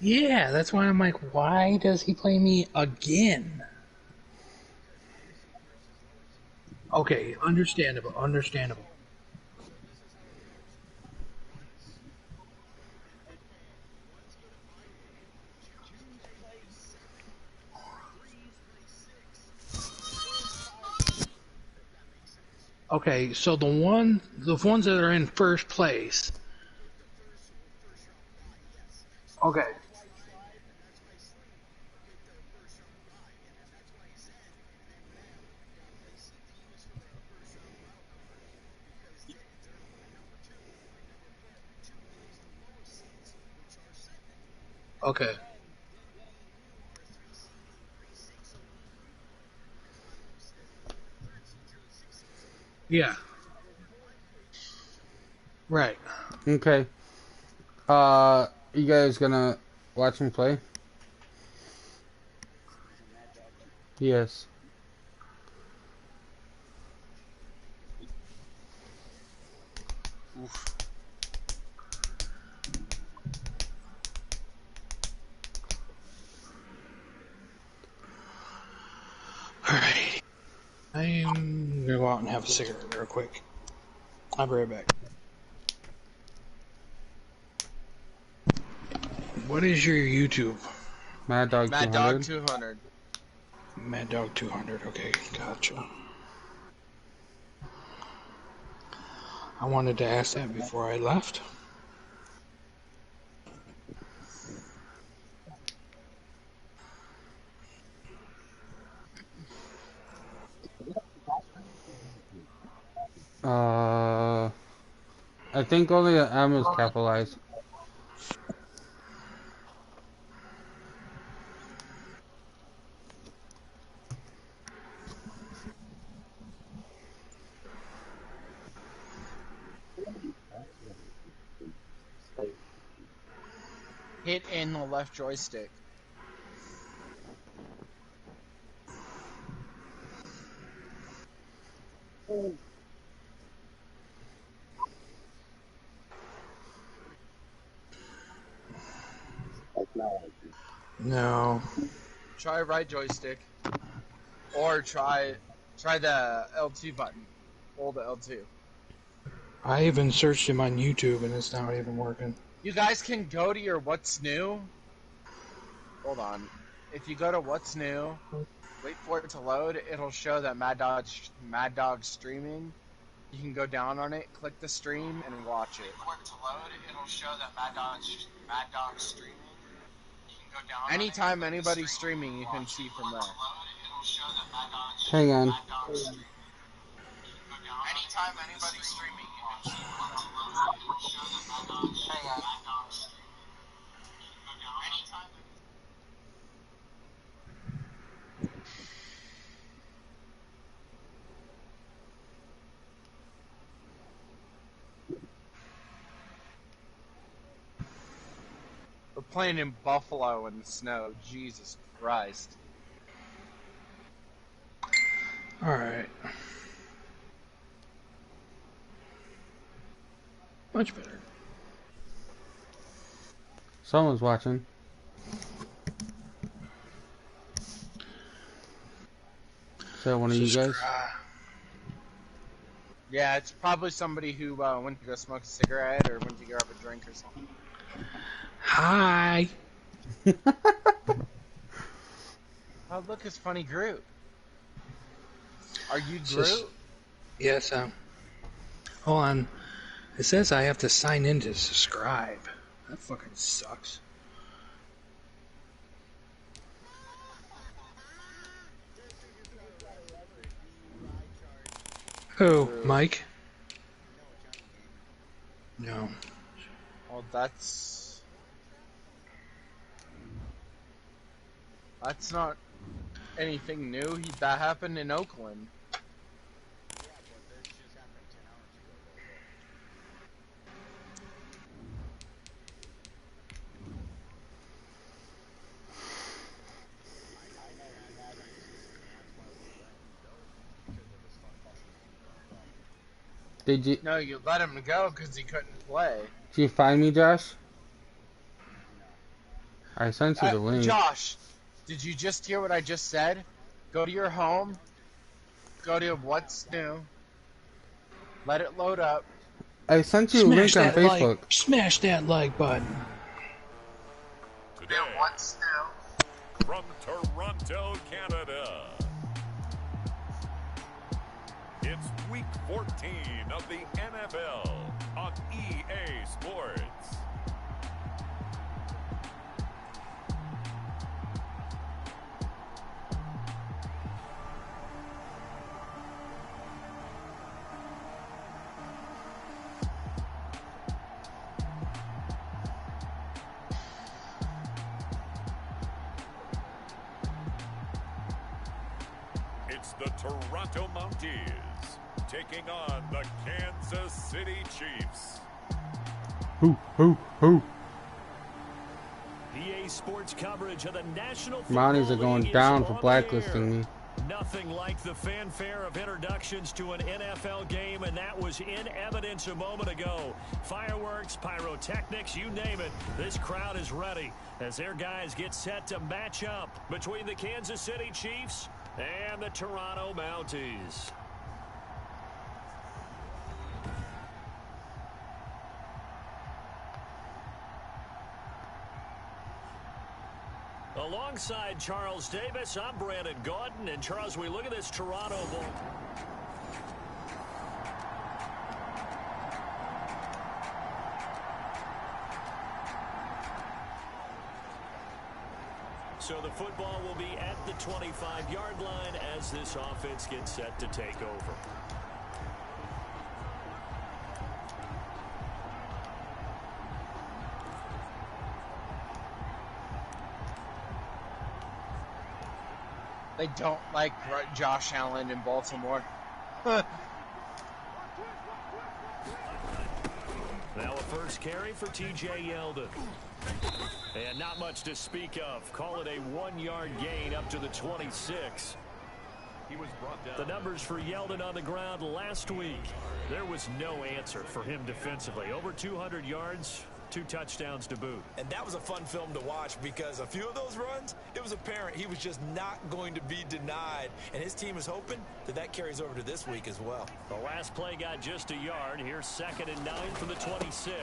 Yeah, that's why I'm like, why does he play me again? Okay, understandable, understandable. Okay, so the ones that are in first place. Okay, okay, yeah, right. Okay. You guys gonna watch him play? Yes. Oof. Alright, I'm gonna go out and have a cigarette real quick. I'll be right back. What is your YouTube? Mad Dog Mad Dog 200. 200. maddogg200. Okay, gotcha. I wanted to ask that before I left. Uh, I think only the M is capitalized. Hit in the left joystick. No, Try right joystick. Or try the L2 button. Hold the L2. I even searched him on YouTube and it's not even working. You guys can go to your what's new. Hold on. If you go to what's new, wait for it to load, it'll show that Mad Dog streaming. You can go down on it, click the stream, and watch it. Wait for it to load, it'll show that Mad Dog streaming. You can go down anytime on it, anybody's streaming, you can see from there. Hang on. Anytime anybody's streaming, you can see from there. It'll show that Mad Dog streaming. Anytime. We're playing in Buffalo in the snow. Jesus Christ. Alright. Much better. Someone's watching. Is that one of you guys? Subscribe. Yeah, it's probably somebody who went to go smoke a cigarette or went to grab a drink or something. Hi. Oh, look, it's Funny Groot. Are you Just, Groot? yes, hold on. It says I have to sign in to subscribe. That fucking sucks. Who? Groot. Mike? No. Well, that's not anything new. That happened in Oakland. Did you No, you let him go because he couldn't play. find me, Josh? I sent you the link. Josh, did you just hear what I just said? Go to your home. Go to what's new. Let it load up. I sent you a link on Facebook. Smash that like button. Today, what's new? from Toronto, Canada. It's week 14 of the NFL on EA Sports. It's the Toronto Mounties taking on the Kansas City Chiefs. Who? EA Sports coverage of the National Mounties Football are going League down is for on blacklisting the air. me. Nothing like the fanfare of introductions to an NFL game, and that was in evidence a moment ago. Fireworks, pyrotechnics, you name it. This crowd is ready as their guys get set to match up between the Kansas City Chiefs and the Toronto Mounties. Alongside Charles Davis, I'm Brandon Gordon. And Charles, we look at this Toronto ball. So the football will be at the 25-yard line as this offense gets set to take over. They don't like Josh Allen in Baltimore. Now a first carry for T.J. Yeldon. And not much to speak of. Call it a 1-yard gain up to the 26. He was brought down. The numbers for Yeldon on the ground last week. There was no answer for him defensively. Over 200 yards, 2 touchdowns to boot. And that was a fun film to watch because a few of those runs, it was apparent he was just not going to be denied. And his team is hoping that that carries over to this week as well. The last play got just a yard. Here's 2nd and 9 from the 26.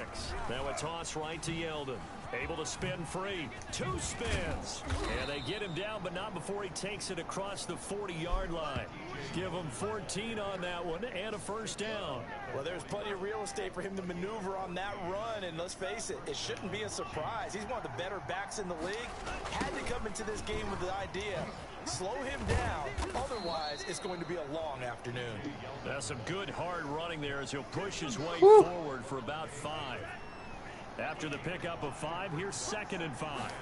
Now a toss right to Yeldon. Able to spin free. 2 spins. And they get him down, but not before he takes it across the 40-yard line. Give him 14 on that one and a first down. Well, there's plenty of real estate for him to maneuver on that run. And let's face it, it shouldn't be a surprise. He's one of the better backs in the league. Had to come into this game with the idea, slow him down. Otherwise, it's going to be a long afternoon. That's some good hard running there as he'll push his way forward for about 5. After the pickup of 5, here's 2nd and 5.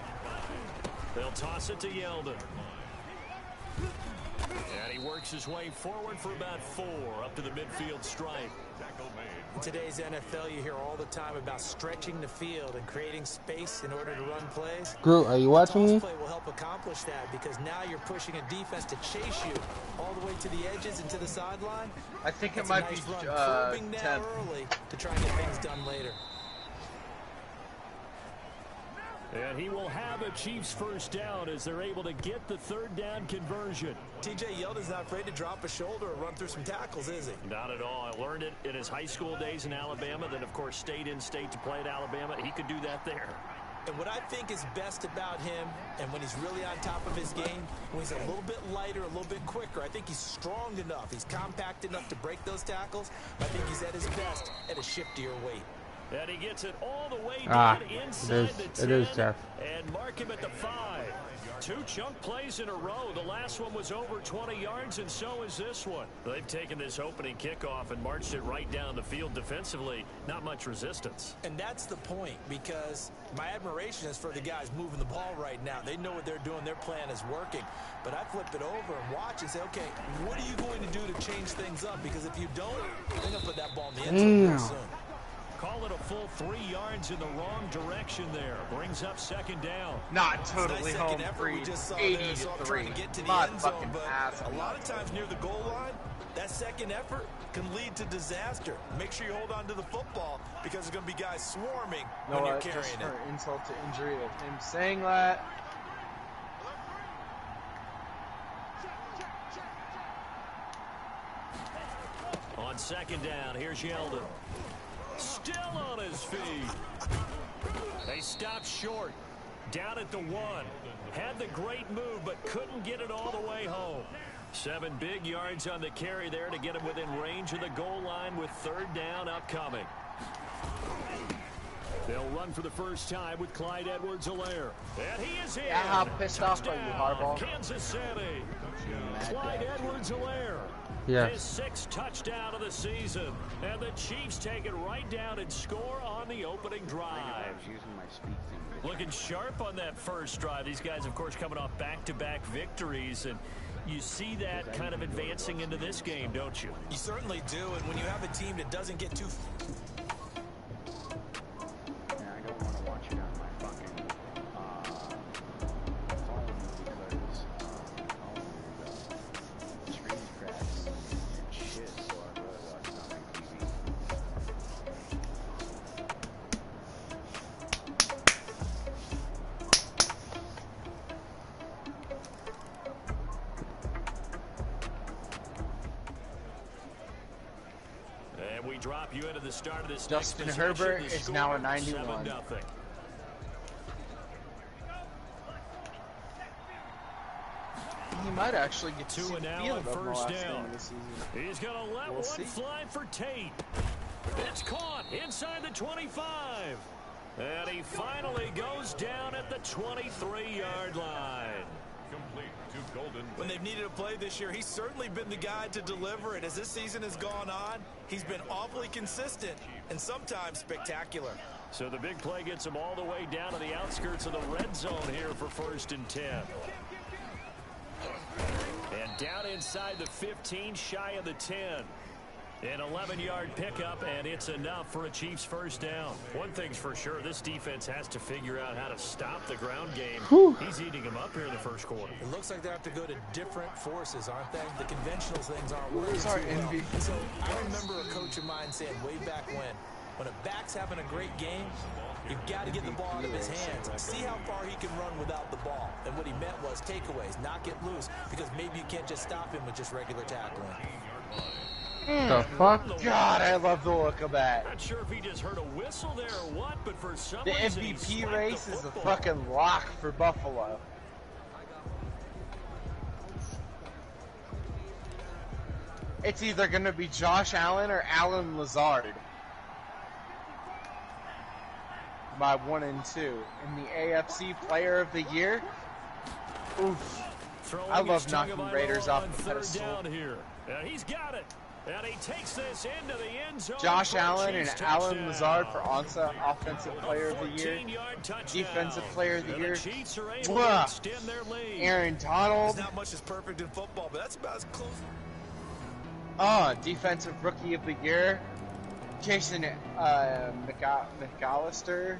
They'll toss it to Yeldon. And he works his way forward for about 4 up to the midfield stripe. In today's NFL, you hear all the time about stretching the field and creating space in order to run plays. Groot, are you watching me? Toss play will help accomplish that because now you're pushing a defense to chase you all the way to the edges and to the sideline. I think it That's might a nice be run, probing 10. now early to try and get things done later. And he will have a Chiefs first down as they're able to get the 3rd down conversion. T.J. Yeldon's not afraid to drop a shoulder or run through some tackles, is he? Not at all. I learned it in his high school days in Alabama, then, of course, stayed in state to play at Alabama. He could do that there. And what I think is best about him, and when he's really on top of his game, when he's a little bit lighter, a little bit quicker, I think he's strong enough, he's compact enough to break those tackles. I think he's at his best at a shiftier weight. And he gets it all the way down inside the 10 it is, Jeff. and mark him at the 5. 2 chunk plays in a row. The last one was over 20 yards, and so is this one. They've taken this opening kickoff and marched it right down the field defensively. Not much resistance. And that's the point, because my admiration is for the guys moving the ball right now. They know what they're doing. Their plan is working. But I flip it over and watch and say, okay, what are you going to do to change things up? Because if you don't, they're going to put that ball in the end zone very soon. Call it a full 3 yards in the wrong direction there. Brings up second down. Not totally Nice home second effort free. we just saw 80 there, to so I'm 3. trying to get to the Not end zone, fucking but pass. a lot of times near the goal line, that second effort can lead to disaster. Make sure you hold on to the football because there's going to be guys swarming when you're Just carrying for it. insult to injury of him saying that. On second down, here's Yeldon. Still on his feet. They stopped short. Down at the 1. Had the great move, but couldn't get it all the way home. 7 big yards on the carry there to get him within range of the goal line with third down upcoming. They'll run for the first time with Clyde Edwards-Helaire. And he is in. Yeah, how pissed off are you, Harbaugh? Kansas City. Clyde Edwards-Helaire. Yes. His 6th touchdown of the season. And the Chiefs take it right down and score on the opening drive. Looking sharp on that first drive. These guys, of course, coming off back-to-back victories. And you see that kind of advancing into this game, don't you? You certainly do, and when you have a team that doesn't get too... I don't want to watch it on my fucking phone because all the screen cracks and shit, so I'd rather watch it on my TV. And we drop you into the start of this Justin next Herbert possession. The is now a score, 91. 7-0. He might actually get to 2 see and the now field on of the first last game down. of the season. He's going to let We'll one see. fly for Tate. It's caught inside the 25. And he finally goes down at the 23-yard line. Complete to Golden. When they've needed a play this year, he's certainly been the guy to deliver it. As this season has gone on, he's been awfully consistent and sometimes spectacular. So the big play gets him all the way down to the outskirts of the red zone here for 1st and 10. And down inside the 15, shy of the 10. An 11-yard pickup, and it's enough for a Chiefs first down. One thing's for sure, this defense has to figure out how to stop the ground game. He's eating them up here in the first quarter. It looks like they have to go to different forces, aren't they? The conventional things aren't working Who's our too well. MVP? So I remember a coach of mine saying way back when a back's having a great game, you've got to get the ball out of his hands. See how far he can run without the ball. And what he meant was takeaways, not get loose, because maybe you can't just stop him with just regular tackling. The fuck? God, I love the look of that. Not sure if he just heard a whistle there or what, but for some The reason he MVP swiped race the is a football. fucking lock for Buffalo. It's either going to be Josh Allen or Alan Lazard. My 1 and 2 in the AFC Player of the Year. Oof. Throwing I love his knocking Tagovailoa Raiders off on the third pedestal. down here. And he's got it. And he takes this into the end zone. Josh for a Allen and Chiefs Alan touchdown. Lazard for ONSA Offensive Player of the Year. 14-yard touchdown. Defensive Player of the And Year. The Chiefs are able to Mwah. extend their lead. Aaron Donald. There's not much that's perfect in football, but that's about as close. Defensive Rookie of the Year. Jason McAllister.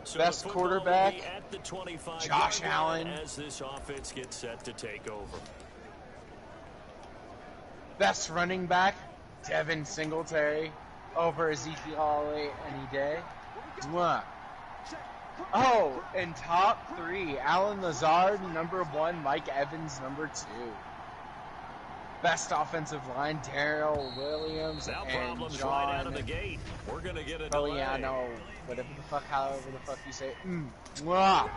So Best the football will quarterback, be at the 25-yard Josh line Allen. as this offense gets set to take over. Best running back, Devin Singletary, over Ezekiel Elliott any day. Mwah. Oh, and top 3, Alan Lazard, number 1, Mike Evans, number 2. Best offensive line, Darrell Williams Now and problems right out of the John gate. We're going to get a delay. Feliano, whatever the fuck, however the fuck you say it. Mwah.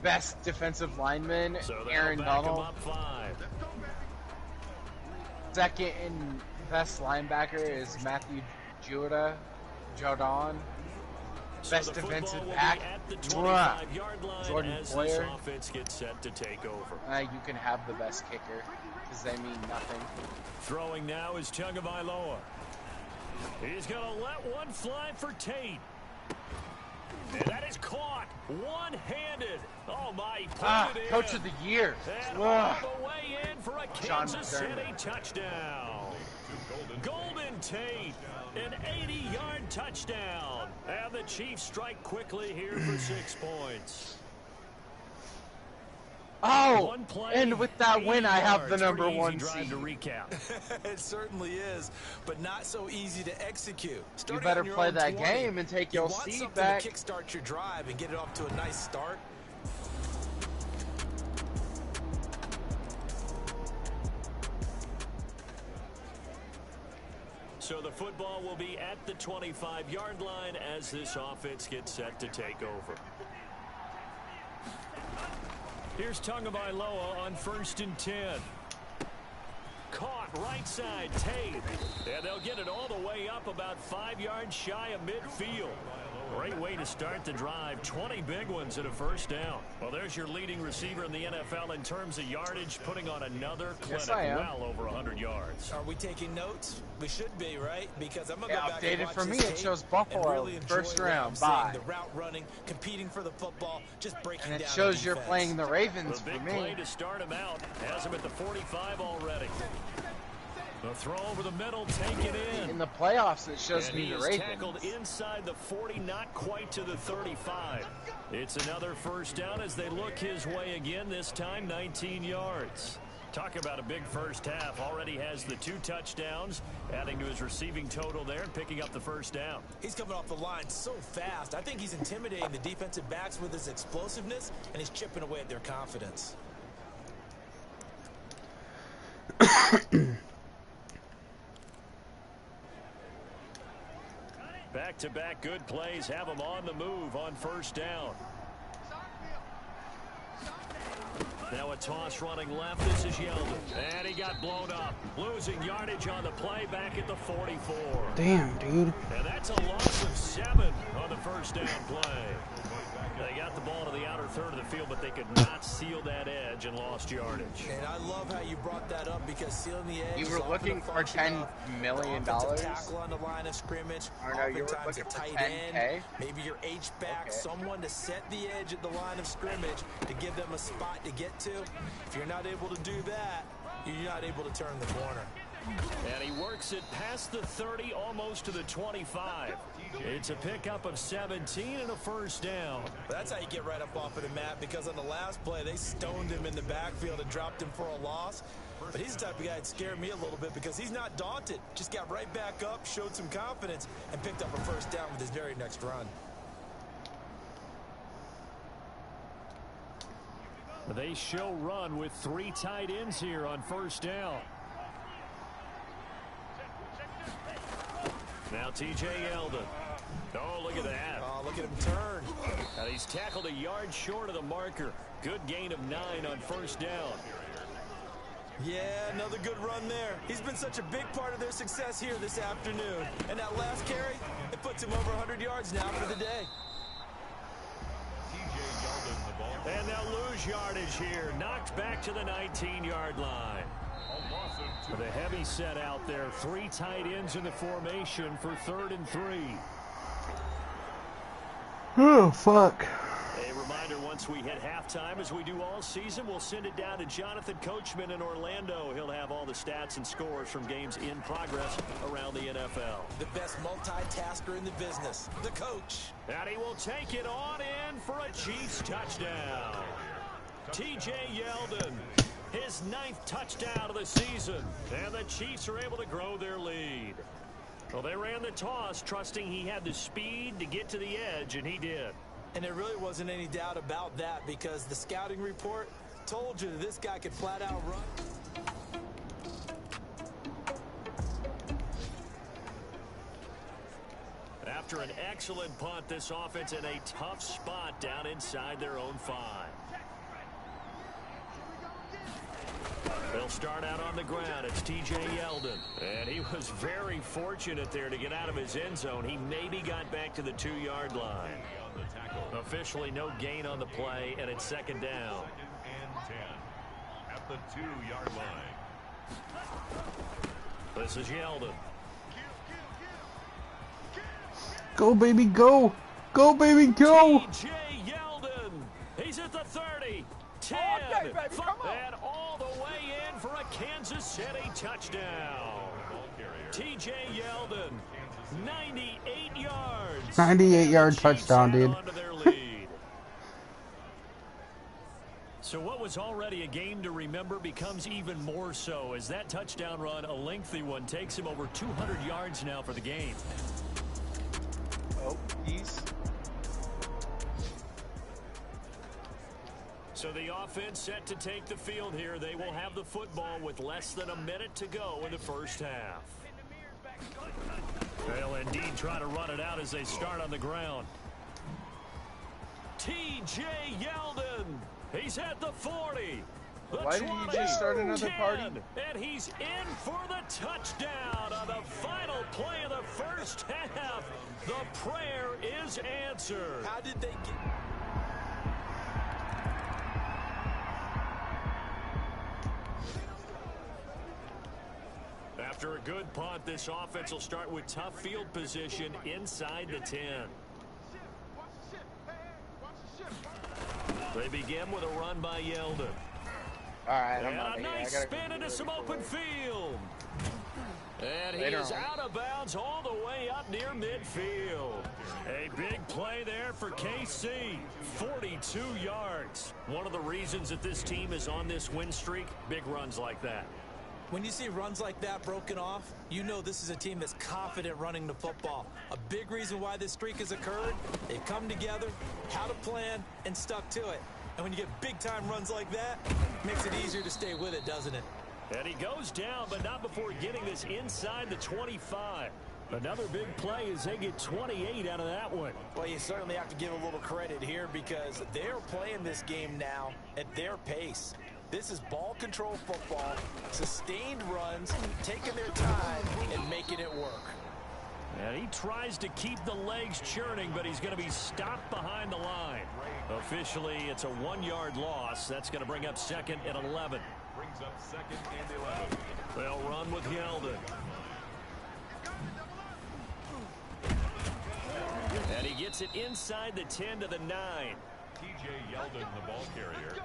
Best defensive lineman, So that'll Aaron back 'em Donald. up 5. Second and best linebacker is Matthew Judon. So Best the football defensive will be back, at the Mwah. 25-yard line Jordan as Poyer. this offense gets set to take over. You can have the best kicker, because they mean nothing. Throwing now is Tagovailoa. He's going to let one fly for Tate. And that is caught one-handed. Oh, my. He put it Coach in. of the Year. And Ugh. all the way in for a Sean Kansas McDermott. City touchdown. Golden Tate, an 80-yard touchdown. And the Chiefs strike quickly here for 6 points. Oh, One play, and with that win, I have the yards. number Pretty easy one drive seed. to recap. It certainly is, but not so easy to execute. You Starting better on your play own that 20, game and take you your want seed something back. to kickstart your drive and get it off to a nice start. So the football will be at the 25-yard line as this offense gets set to take over. Here's Tagovailoa on 1st and 10. Caught right side, Tate. And they'll get it all the way up about 5 yards shy of midfield. Great way to start the drive. 20 big ones and a first down. Well, there's your leading receiver in the NFL in terms of yardage, putting on another clinic, well over 100 yards. Are we taking notes? We should be, right? Because I'm gonna Yeah, go back updated and watch for me, this it tape shows and Buffalo, really enjoy first what I'm round, seeing. bye. The route running, competing for the football, just breaking And it down shows the you're defense. playing the Ravens The for big me. play to start him out. Has him at the 45 already. The throw over the middle, take it in. In the playoffs, it shows And me he the is Ravens. tackled inside the 40, not quite to the 35. It's another first down as they look his way again, this time 19 yards. Talk about a big first half. Already has the 2 touchdowns, adding to his receiving total there and picking up the first down. He's coming off the line so fast. I think he's intimidating the defensive backs with his explosiveness, and he's chipping away at their confidence. Back-to-back good plays have him on the move on first down. Now a toss running left. This is Yeldon. And he got blown up. Losing yardage on the play back at the 44. Damn, dude. And that's a loss of 7 on the first down play. They got the ball to the outer third of the field, but they could not seal that edge and lost yardage. And I love how you brought that up because sealing the edge. You is were often looking a for function $10 of million? the offensive tackle on the line of scrimmage. Or no, you were Oftentimes looking a for tight 10K? end, maybe your H-back, Okay. someone to set the edge at the line of scrimmage to give them a spot to get to. If you're not able to do that, you're not able to turn the corner. And he works it past the 30, almost to the 25. It's a pickup of 17 and a first down. That's how you get right up off of the mat, because on the last play, they stoned him in the backfield and dropped him for a loss. But he's the type of guy that scared me a little bit because he's not daunted. Just got right back up, showed some confidence, and picked up a first down with his very next run. They show run with 3 tight ends here on first down. Now T.J. Yeldon. Oh, look at that. Oh, look at him turn. And he's tackled a yard short of the marker. Good gain of 9 on first down. Yeah, another good run there. He's been such a big part of their success here this afternoon. And that last carry, it puts him over 100 yards now for the day. And they'll lose yardage here. Knocked back to the 19-yard line. The heavy set out there. 3 tight ends in the formation for 3rd and 3. Oh, fuck. A reminder, once we hit halftime, as we do all season, we'll send it down to Jonathan Coachman in Orlando. He'll have all the stats and scores from games in progress around the NFL. The best multitasker in the business, the coach. And he will take it on in for a Chiefs touchdown. T.J. Yeldon, his 9th touchdown of the season. And the Chiefs are able to grow their lead. Well, they ran the toss, trusting he had the speed to get to the edge, and he did. And there really wasn't any doubt about that, because the scouting report told you that this guy could flat out run. After an excellent punt, this offense in a tough spot down inside their own 5. They'll start out on the ground. It's T.J. Yeldon. And he was very fortunate there to get out of his end zone. He maybe got back to the 2-yard line. Officially no gain on the play, and it's 2nd down. And 10 at the 2-yard line. This is Yeldon. Go, baby, go. Go, baby, go. T.J. Yeldon. He's at the 30, 10, Okay, baby, come on. and all the way in for a Kansas City touchdown. T.J. Yeldon, 98 yards. 98-yard Chiefs touchdown, add dude. on to their lead. So what was already a game to remember becomes even more so as that touchdown run, a lengthy one, takes him over 200 yards now for the game. Oh, he's... So the offense set to take the field here. They will have the football with less than a minute to go in the first half. They'll indeed try to run it out as they start on the ground. T.J. Yeldon. He's at the 40. The Why did 20, you just start another 10, party? And he's in for the touchdown on the final play of the first half. The prayer is answered. How did they get... After a good punt, this offense will start with tough field position inside the 10. They begin with a run by Yeldon. Alright, I'm And out a of here. I nice gotta spin go into some ready for open work. field. And he Later is on. out of bounds all the way up near midfield. A big play there for KC. 42 yards. One of the reasons that this team is on this win streak, big runs like that. When you see runs like that broken off, you know this is a team that's confident running the football. A big reason why this streak has occurred, they've come together, had a plan, and stuck to it. And when you get big-time runs like that, it makes it easier to stay with it, doesn't it? And he goes down, but not before getting this inside the 25. Another big play as they get 28 out of that one. Well, you certainly have to give a little credit here because they're playing this game now at their pace. This is ball control football, sustained runs, taking their time and making it work. And he tries to keep the legs churning, but he's going to be stopped behind the line. Officially, it's a 1-yard loss. That's going to bring up second and 11. Brings up second and 11. They'll run with Yeldon. And he gets it inside the 10 to the 9. T.J. Yeldon, the ball carrier.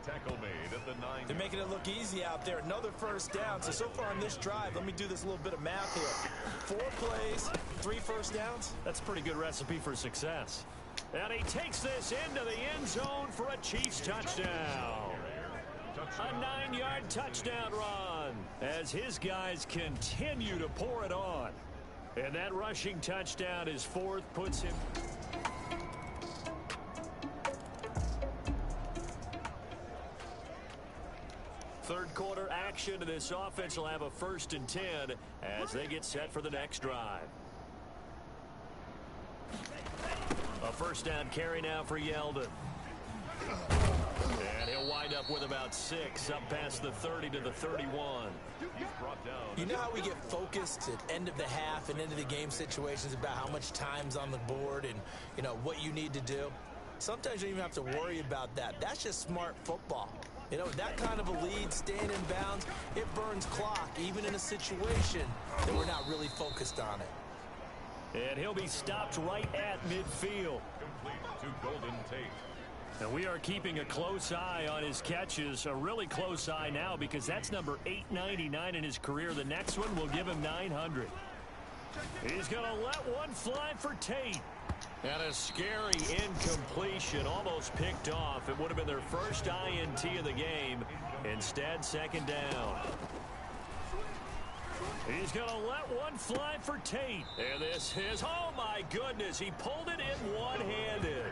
Tackle made at the 9. They're making it look easy out there. Another first down. So far on this drive, let me do this little bit of math here. 4 plays, 3 first downs. That's a pretty good recipe for success. And he takes this into the end zone for a Chiefs touchdown. A 9-yard touchdown run as his guys continue to pour it on. And that rushing touchdown, his 4th, puts him... Third quarter action, and this offense will have a 1st and 10 as they get set for the next drive. A first down carry now for Yeldon. And he'll wind up with about 6 up past the 30 to the 31. He's brought down. You know how we get focused at end of the half and end of the game situations about how much time's on the board and, you know, what you need to do? Sometimes you don't even have to worry about that. That's just smart football. You know, that kind of a lead, staying in bounds, it burns clock, even in a situation that we're not really focused on it. And he'll be stopped right at midfield. Complete to Golden Tate. And we are keeping a close eye on his catches, a really close eye now because that's number 899 in his career. The next one will give him 900. He's going to let one fly for Tate. And a scary incompletion, almost picked off. It would have been their first INT of the game. Instead, second down. He's going to let one fly for Tate. And this is, oh my goodness, he pulled it in one-handed.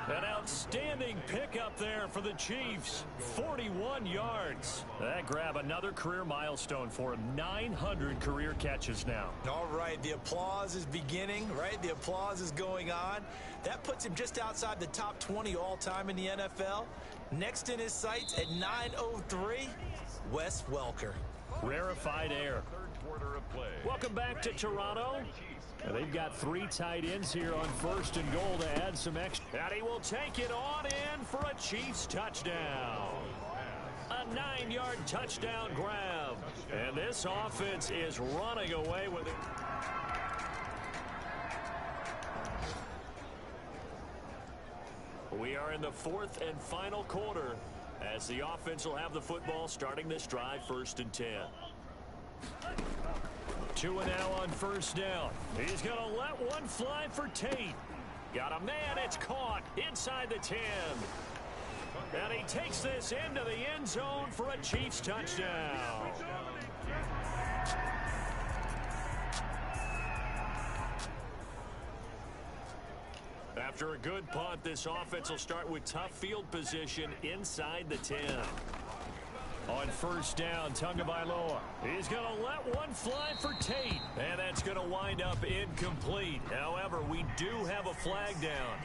An outstanding pickup there for the Chiefs. 41 yards. That grab another career milestone for him. 900 career catches now. All right, the applause is beginning, right? The applause is going on. That puts him just outside the top 20 all-time in the NFL. Next in his sights at 903, Wes Welker. Rarefied air. Third quarter of play. Welcome back to Toronto. And they've got 3 tight ends here on 1st and goal to add some extra. And he will take it on in for a Chiefs touchdown. A 9-yard touchdown grab. And this offense is running away with it. We are in the 4th and final quarter as the offense will have the football starting this drive 1st and 10. 2 and now on first down. He's going to let one fly for Tate. Got a man. It's caught inside the 10. And he takes this into the end zone for a Chiefs touchdown. After a good punt, this offense will start with tough field position inside the 10. On first down, Tagovailoa. He's going to let one fly for Tate. And that's going to wind up incomplete. However, we do have a flag down.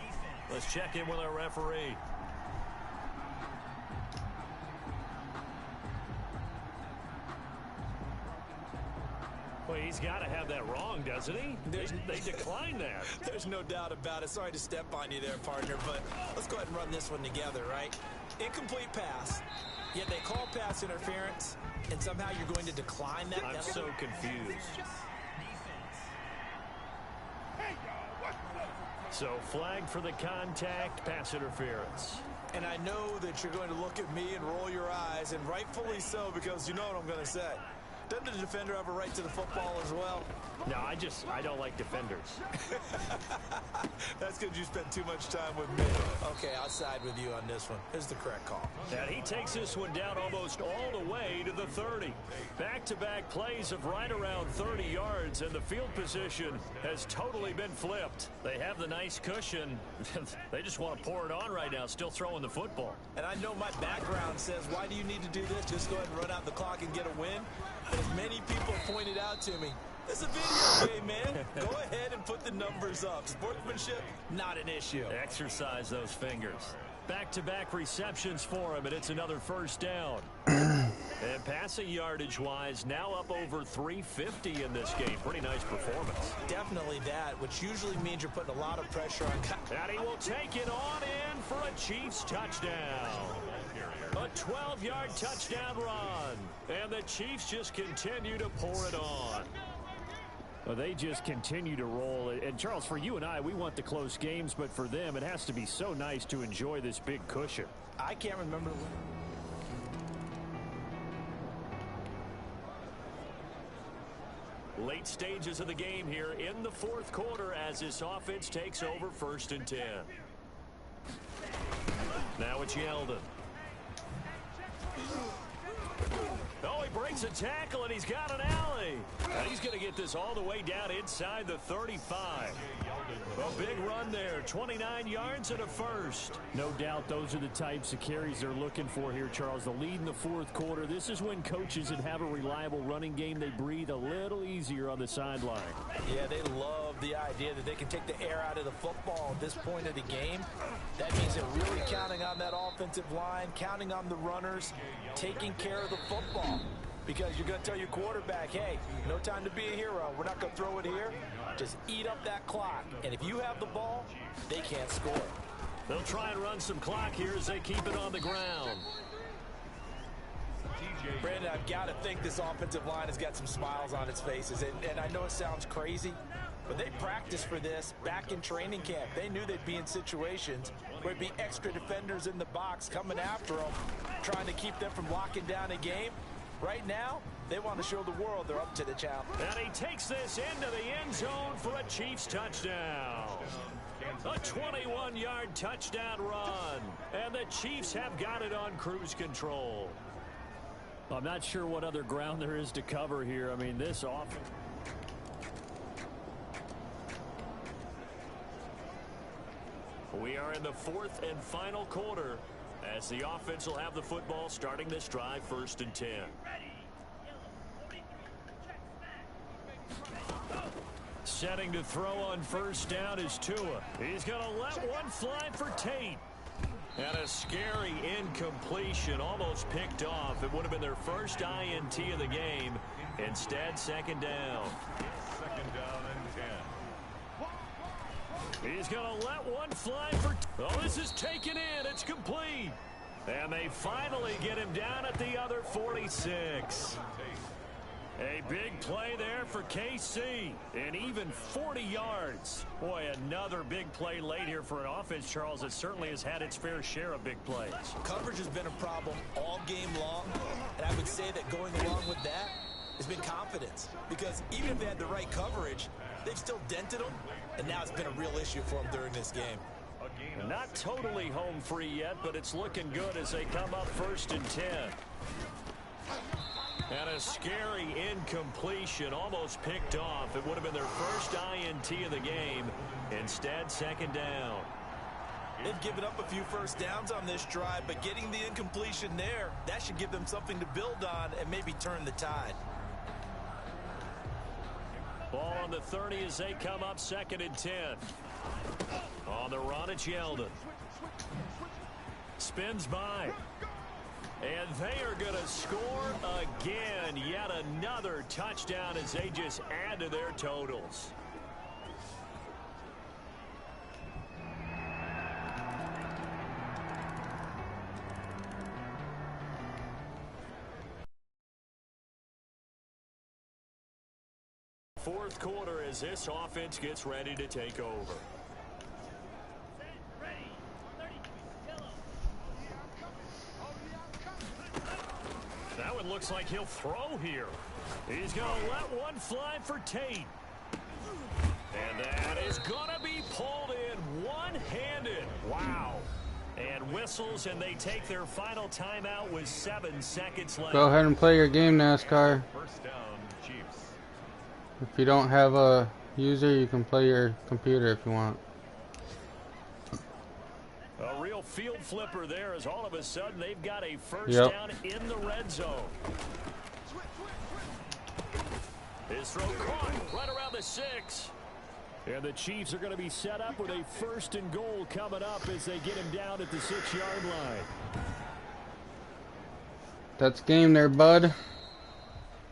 Let's check in with our referee. Well, he's got to have that wrong, doesn't he? They declined that. There's no doubt about it. Sorry to step on you there, partner, but let's go ahead and run this one together, right? Incomplete pass, yet they call pass interference, and somehow you're going to decline that. I'm so confused. So flag for the contact, pass interference. And I know that you're going to look at me and roll your eyes, and rightfully so, because you know what I'm going to say. Doesn't the defender have a right to the football as well? No, I don't like defenders. That's because you spent too much time with me. Okay, I'll side with you on this one. Here's the correct call. And he takes this one down almost all the way to the 30. Back-to-back plays of right around 30 yards, and the field position has totally been flipped. They have the nice cushion. They just want to pour it on right now, still throwing the football. And I know my background says, why do you need to do this? Just go ahead and run out the clock and get a win. But as many people pointed out to me, it's a video game, man. Go ahead and put the numbers up. Sportsmanship, not an issue. Exercise those fingers. Back-to-back receptions for him, and it's another first down. And passing yardage-wise, now up over 350 in this game. Pretty nice performance. Definitely that, which usually means you're putting a lot of pressure on. And he will take it on in for a Chiefs touchdown. A 12-yard touchdown run. And the Chiefs just continue to pour it on. Well, they just continue to roll. And, Charles, for you and I, we want the close games, but for them, it has to be so nice to enjoy this big cushion. I can't remember. Late stages of the game here in the fourth quarter as this offense takes over 1st and 10. Now it's Yeldon. Oh, he breaks a tackle, and he's got an alley. And he's going to get this all the way down inside the 35. A big run there, 29 yards and a first. No doubt those are the types of carries they're looking for here, Charles. The lead in the fourth quarter. This is when coaches that have a reliable running game, they breathe a little easier on the sideline. Yeah, they love the idea that they can take the air out of the football at this point of the game. That means they're really counting on that offensive line, counting on the runners, taking care of the football. Because you're going to tell your quarterback, hey, no time to be a hero. We're not going to throw it here. Just eat up that clock. And if you have the ball, they can't score. They'll try and run some clock here as they keep it on the ground. Brandon, I've got to think this offensive line has got some smiles on its faces. And I know it sounds crazy, but they practiced for this back in training camp. They knew they'd be in situations where it'd be extra defenders in the box coming after them, trying to keep them from locking down a game. Right now, they want to show the world they're up to the challenge. And he takes this into the end zone for a Chiefs touchdown. A 21-yard touchdown run. And the Chiefs have got it on cruise control. I'm not sure what other ground there is to cover here. I mean, this offense. We are in the fourth and final quarter as the offense will have the football starting this drive 1st and 10. Setting to throw on first down is Tua. He's going to let one fly for Tate. And a scary incompletion, almost picked off. It would have been their first INT of the game. Instead, 2nd down. 2nd down and 10. He's going to let one fly for... Oh, this is taken in. It's complete. And they finally get him down at the other 46. A big play there for KC. And even 40 yards. Boy, another big play late here for an offense, Charles, that certainly has had its fair share of big plays. Coverage has been a problem all game long. And I would say that going along with that has been confidence. Because even if they had the right coverage, they've still dented them, and now it's been a real issue for them during this game. Not totally home free yet, but it's looking good as they come up 1st and 10. And a scary incompletion, almost picked off. It would have been their first INT of the game. Instead, 2nd down. They've given up a few first downs on this drive, but getting the incompletion there, that should give them something to build on and maybe turn the tide. Ball on the 30 as they come up 2nd and 10. On the run, it's Yeldon. Spins by. And they are going to score again. Yet another touchdown as they just add to their totals. Fourth quarter as this offense gets ready to take over. That one looks like he'll throw here. He's going to let one fly for Tate. And that is going to be pulled in one-handed. Wow. And whistles, and they take their final timeout with 7 seconds left. Go ahead and play your game, NASCAR. First down, Chiefs. If you don't have a user, you can play your computer if you want. A real field flipper there as all of a sudden they've got a first Yep. down in the red zone. His throw caught right around the 6. And the Chiefs are going to be set up with a 1st and goal coming up as they get him down at the 6-yard line. That's game there, bud.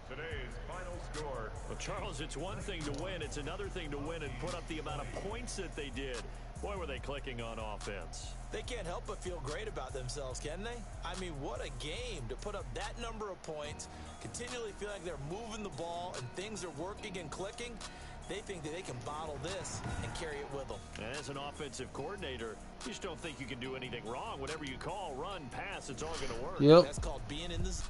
Today's final score. Well, Charles, it's one thing to win. It's another thing to win and put up the amount of points that they did. Boy, were they clicking on offense. They can't help but feel great about themselves, can they? I mean, what a game to put up that number of points, continually feel like they're moving the ball and things are working and clicking. They think that they can bottle this and carry it with them. And as an offensive coordinator, you just don't think you can do anything wrong. Whatever you call, run, pass, it's all going to work. Yep. That's called being in this.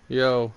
Yo.